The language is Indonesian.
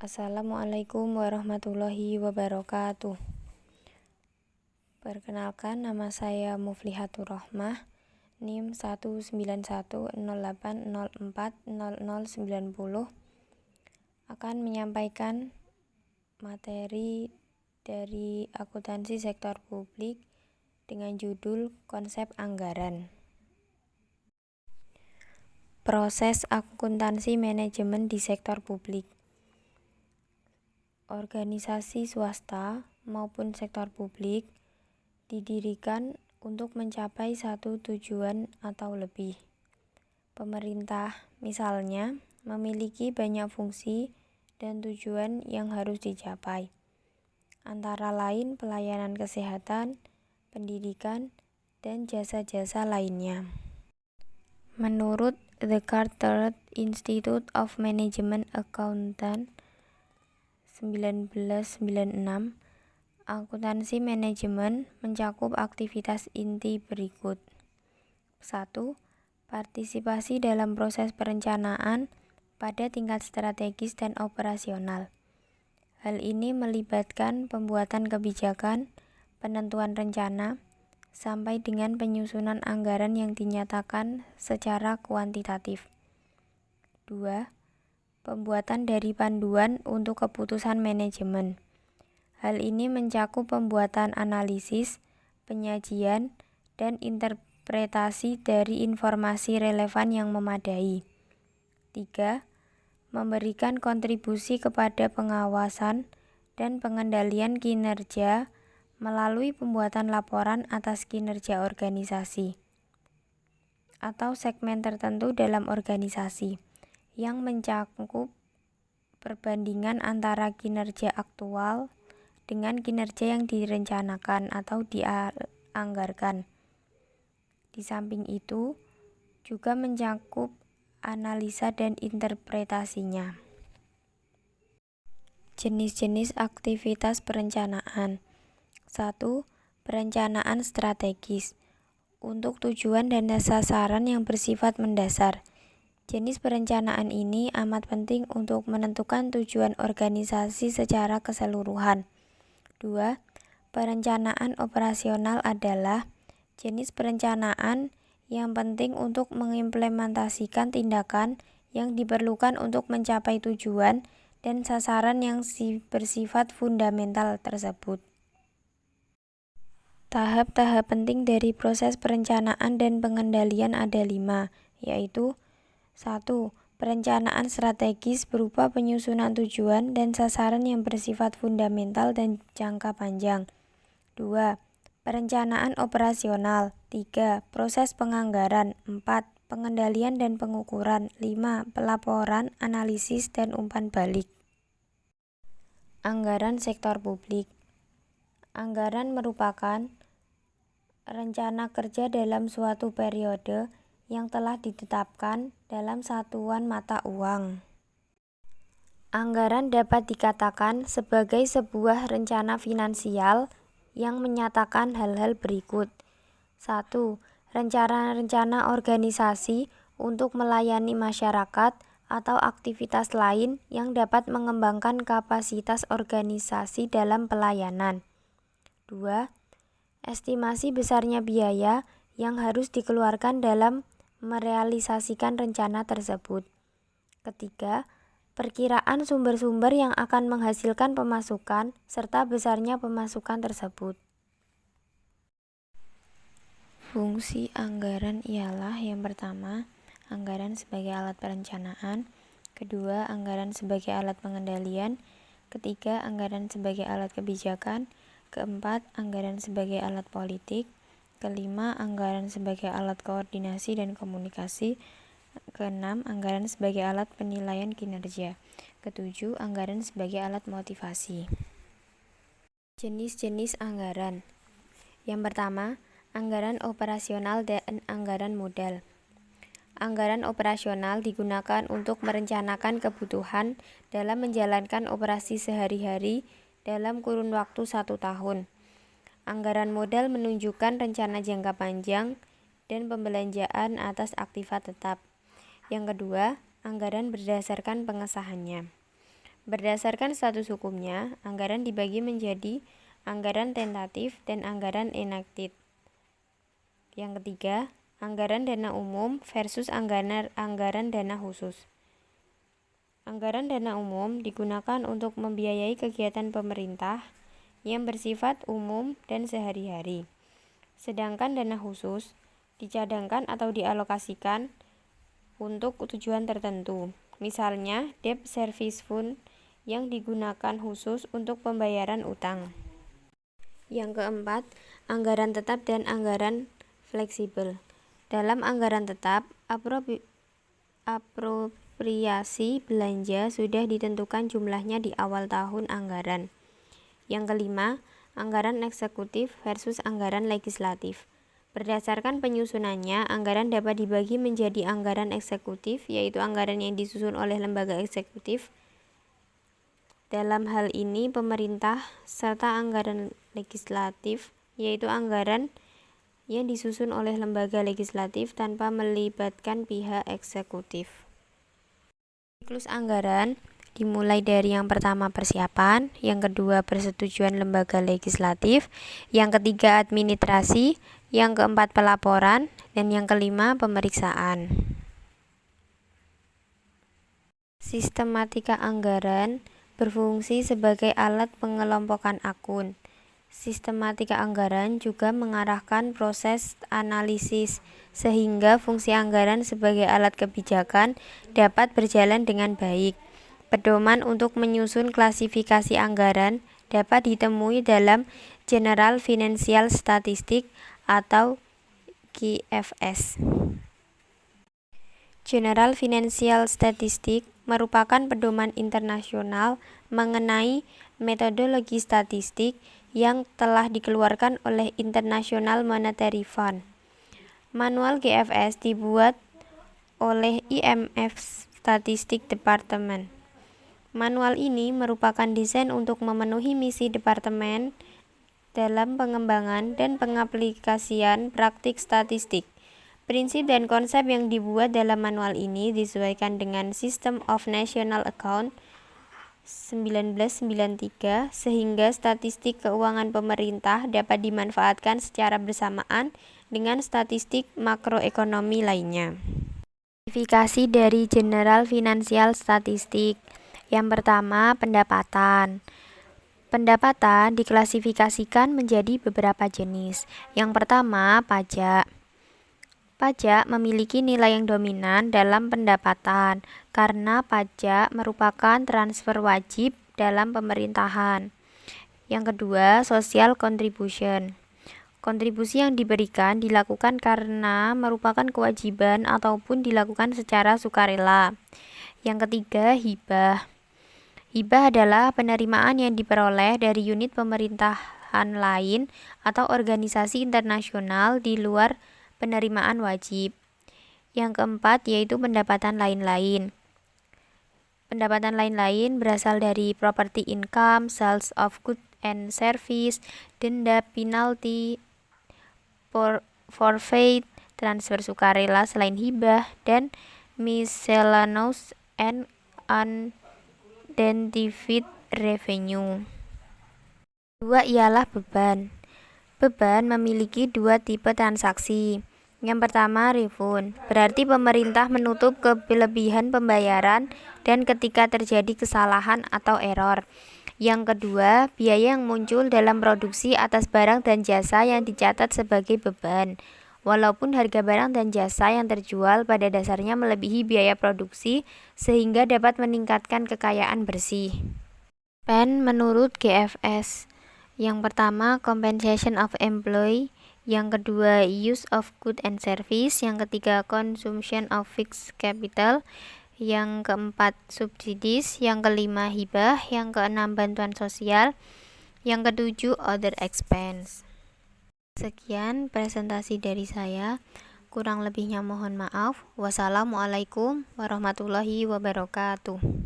Assalamualaikum warahmatullahi wabarakatuh. Perkenalkan, nama saya Muflihatur Rohmah, NIM 19108040090, akan menyampaikan materi dari akuntansi sektor publik dengan judul konsep anggaran. Proses akuntansi manajemen di sektor publik. Organisasi swasta maupun sektor publik didirikan untuk mencapai satu tujuan atau lebih. Pemerintah, misalnya, memiliki banyak fungsi dan tujuan yang harus dicapai, antara lain pelayanan kesehatan, pendidikan, dan jasa-jasa lainnya. Menurut The Carter Institute of Management Accountant 1996, akuntansi manajemen mencakup aktivitas inti berikut. 1. Partisipasi dalam proses perencanaan pada tingkat strategis dan operasional. Hal ini melibatkan pembuatan kebijakan, penentuan rencana, sampai dengan penyusunan anggaran yang dinyatakan secara kuantitatif. 2. Pembuatan dari panduan untuk keputusan manajemen. Hal ini mencakup pembuatan analisis, penyajian, dan interpretasi dari informasi relevan yang memadai. 3. Memberikan kontribusi kepada pengawasan dan pengendalian kinerja melalui pembuatan laporan atas kinerja organisasi atau segmen tertentu dalam organisasi yang mencakup perbandingan antara kinerja aktual dengan kinerja yang direncanakan atau dianggarkan. Di samping itu, juga mencakup analisa dan interpretasinya. Jenis-jenis aktivitas perencanaan. 1. Perencanaan strategis untuk tujuan dan sasaran yang bersifat mendasar. Jenis perencanaan ini amat penting untuk menentukan tujuan organisasi secara keseluruhan. 2. Perencanaan operasional adalah jenis perencanaan yang penting untuk mengimplementasikan tindakan yang diperlukan untuk mencapai tujuan dan sasaran yang bersifat fundamental tersebut. Tahap-tahap penting dari proses perencanaan dan pengendalian ada 5, yaitu 1. Perencanaan strategis berupa penyusunan tujuan dan sasaran yang bersifat fundamental dan jangka panjang. 2. Perencanaan operasional. 3. Proses penganggaran. 4. Pengendalian dan pengukuran. 5. Pelaporan, analisis, dan umpan balik. Anggaran sektor publik. Anggaran merupakan rencana kerja dalam suatu periode yang telah ditetapkan dalam satuan mata uang. Anggaran dapat dikatakan sebagai sebuah rencana finansial yang menyatakan hal-hal berikut. 1. Rencana-rencana organisasi untuk melayani masyarakat atau aktivitas lain yang dapat mengembangkan kapasitas organisasi dalam pelayanan. 2. Estimasi besarnya biaya yang harus dikeluarkan dalam merealisasikan rencana tersebut. 3. Perkiraan sumber-sumber yang akan menghasilkan pemasukan serta besarnya pemasukan tersebut. Fungsi anggaran ialah yang pertama, anggaran sebagai alat perencanaan. Kedua, anggaran sebagai alat pengendalian. Ketiga, anggaran sebagai alat kebijakan. Keempat, anggaran sebagai alat politik. Kelima, anggaran sebagai alat koordinasi dan komunikasi. Keenam, anggaran sebagai alat penilaian kinerja. Ketujuh, anggaran sebagai alat motivasi. Jenis-jenis anggaran. Yang pertama, anggaran operasional dan anggaran modal. Anggaran operasional digunakan untuk merencanakan kebutuhan dalam menjalankan operasi sehari-hari dalam kurun waktu 1 tahun. Anggaran modal menunjukkan rencana jangka panjang dan pembelanjaan atas aktiva tetap. Yang kedua, anggaran berdasarkan pengesahannya. Berdasarkan status hukumnya, anggaran dibagi menjadi anggaran tentatif dan anggaran enacted. Yang ketiga, anggaran dana umum versus anggaran dana khusus. Anggaran dana umum digunakan untuk membiayai kegiatan pemerintah yang bersifat umum dan sehari-hari. Sedangkan dana khusus dicadangkan atau dialokasikan untuk tujuan tertentu. Misalnya, debt service fund yang digunakan khusus untuk pembayaran utang. Yang keempat, anggaran tetap dan anggaran fleksibel. Dalam anggaran tetap, apropriasi belanja sudah ditentukan jumlahnya di awal tahun anggaran. Yang kelima, anggaran eksekutif versus anggaran legislatif. Berdasarkan penyusunannya, anggaran dapat dibagi menjadi anggaran eksekutif, yaitu anggaran yang disusun oleh lembaga eksekutif. Dalam hal ini, pemerintah, serta anggaran legislatif, yaitu anggaran yang disusun oleh lembaga legislatif tanpa melibatkan pihak eksekutif. Siklus anggaran dimulai dari yang pertama persiapan, yang kedua persetujuan lembaga legislatif, yang ketiga administrasi, yang keempat pelaporan, dan yang kelima pemeriksaan. Sistematika anggaran berfungsi sebagai alat pengelompokan akun. Sistematika anggaran juga mengarahkan proses analisis, sehingga fungsi anggaran sebagai alat kebijakan dapat berjalan dengan baik. Pedoman untuk menyusun klasifikasi anggaran dapat ditemui dalam General Financial Statistics atau GFS. General Financial Statistics merupakan pedoman internasional mengenai metodologi statistik yang telah dikeluarkan oleh International Monetary Fund. Manual GFS dibuat oleh IMF Statistics Department. Manual ini merupakan desain untuk memenuhi misi departemen dalam pengembangan dan pengaplikasian praktik statistik. Prinsip dan konsep yang dibuat dalam manual ini disesuaikan dengan System of National Account 1993, sehingga statistik keuangan pemerintah dapat dimanfaatkan secara bersamaan dengan statistik makroekonomi lainnya. Klasifikasi dari General Financial Statistics. Yang pertama, pendapatan. Pendapatan diklasifikasikan menjadi beberapa jenis. Yang pertama, pajak. Pajak memiliki nilai yang dominan dalam pendapatan karena pajak merupakan transfer wajib dalam pemerintahan. Yang kedua, social contribution. Kontribusi yang diberikan dilakukan karena merupakan kewajiban ataupun dilakukan secara sukarela. Yang ketiga, hibah. Hibah adalah penerimaan yang diperoleh dari unit pemerintahan lain atau organisasi internasional di luar penerimaan wajib. Yang keempat yaitu pendapatan lain-lain. Pendapatan lain-lain berasal dari property income, sales of goods and service, denda, penalti, forfeit, transfer sukarela selain hibah, dan miscellaneous and unidentified revenue. Dua ialah beban. Beban memiliki dua tipe transaksi. Yang pertama, refund, berarti pemerintah menutup kelebihan pembayaran dan ketika terjadi kesalahan atau error. Yang kedua, biaya yang muncul dalam produksi atas barang dan jasa yang dicatat sebagai beban, walaupun harga barang dan jasa yang terjual pada dasarnya melebihi biaya produksi sehingga dapat meningkatkan kekayaan bersih. PEN menurut GFS. Yang pertama, compensation of employee. Yang kedua, use of good and service. Yang ketiga, consumption of fixed capital. Yang keempat, subsidies. Yang kelima, hibah. Yang keenam, bantuan sosial. Yang ketujuh, other expense. Sekian presentasi dari saya. Kurang lebihnya mohon maaf. Wassalamualaikum warahmatullahi wabarakatuh.